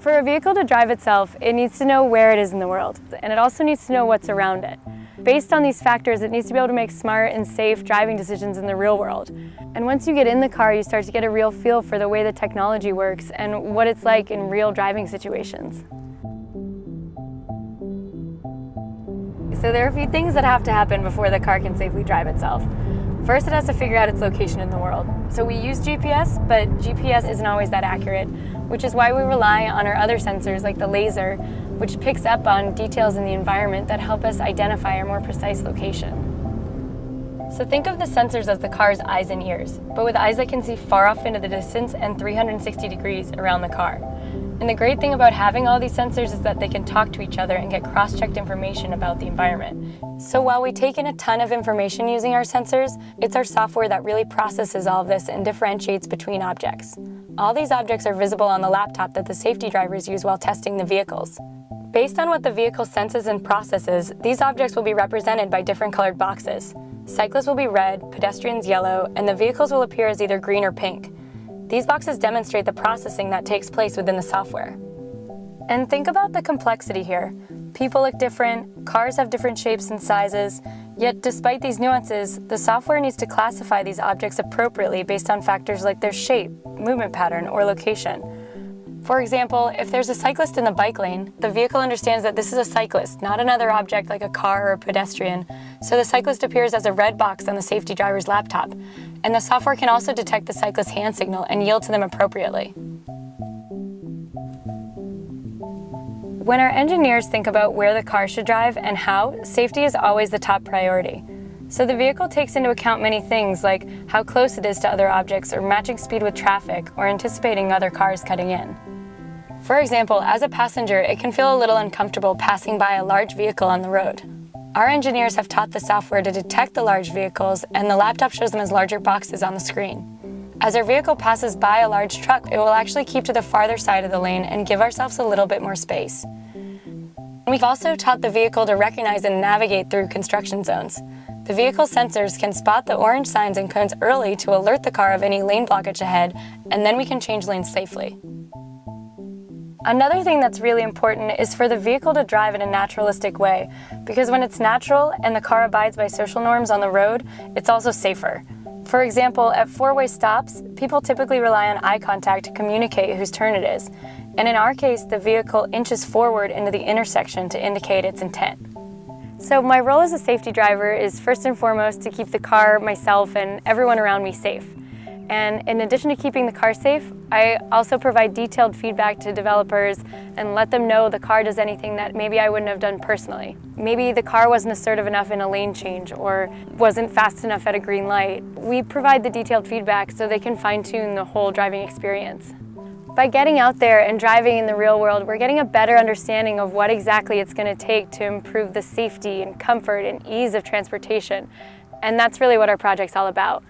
For a vehicle to drive itself, it needs to know where it is in the world, and it also needs to know what's around it. Based on these factors, it needs to be able to make smart and safe driving decisions in the real world. And once you get in the car, you start to get a real feel for the way the technology works and what it's like in real driving situations. So there are a few things that have to happen before the car can safely drive itself. First, it has to figure out its location in the world. So we use GPS, but GPS isn't always that accurate, which is why we rely on our other sensors like the laser, which picks up on details in the environment that help us identify our more precise location. So think of the sensors as the car's eyes and ears, but with eyes that can see far off into the distance and 360 degrees around the car. And the great thing about having all these sensors is that they can talk to each other and get cross-checked information about the environment. So while we take in a ton of information using our sensors, it's our software that really processes all of this and differentiates between objects. All these objects are visible on the laptop that the safety drivers use while testing the vehicles. Based on what the vehicle senses and processes, these objects will be represented by different colored boxes. Cyclists will be red, pedestrians yellow, and the vehicles will appear as either green or pink. These boxes demonstrate the processing that takes place within the software. And think about the complexity here. People look different, cars have different shapes and sizes, yet despite these nuances, the software needs to classify these objects appropriately based on factors like their shape, movement pattern, or location. For example, if there's a cyclist in the bike lane, the vehicle understands that this is a cyclist, not another object like a car or a pedestrian, so the cyclist appears as a red box on the safety driver's laptop. And the software can also detect the cyclist's hand signal and yield to them appropriately. When our engineers think about where the car should drive and how, safety is always the top priority. So the vehicle takes into account many things like how close it is to other objects or matching speed with traffic or anticipating other cars cutting in. For example, as a passenger, it can feel a little uncomfortable passing by a large vehicle on the road. Our engineers have taught the software to detect the large vehicles, and the laptop shows them as larger boxes on the screen. As our vehicle passes by a large truck, it will actually keep to the farther side of the lane and give ourselves a little bit more space. We've also taught the vehicle to recognize and navigate through construction zones. The vehicle sensors can spot the orange signs and cones early to alert the car of any lane blockage ahead, and then we can change lanes safely. Another thing that's really important is for the vehicle to drive in a naturalistic way, because when it's natural and the car abides by social norms on the road, it's also safer. For example, at four-way stops, people typically rely on eye contact to communicate whose turn it is, and in our case, the vehicle inches forward into the intersection to indicate its intent. So my role as a safety driver is first and foremost to keep the car, myself, and everyone around me safe. And in addition to keeping the car safe, I also provide detailed feedback to developers and let them know the car does anything that maybe I wouldn't have done personally. Maybe the car wasn't assertive enough in a lane change or wasn't fast enough at a green light. We provide the detailed feedback so they can fine-tune the whole driving experience. By getting out there and driving in the real world, we're getting a better understanding of what exactly it's going to take to improve the safety and comfort and ease of transportation. And that's really what our project's all about.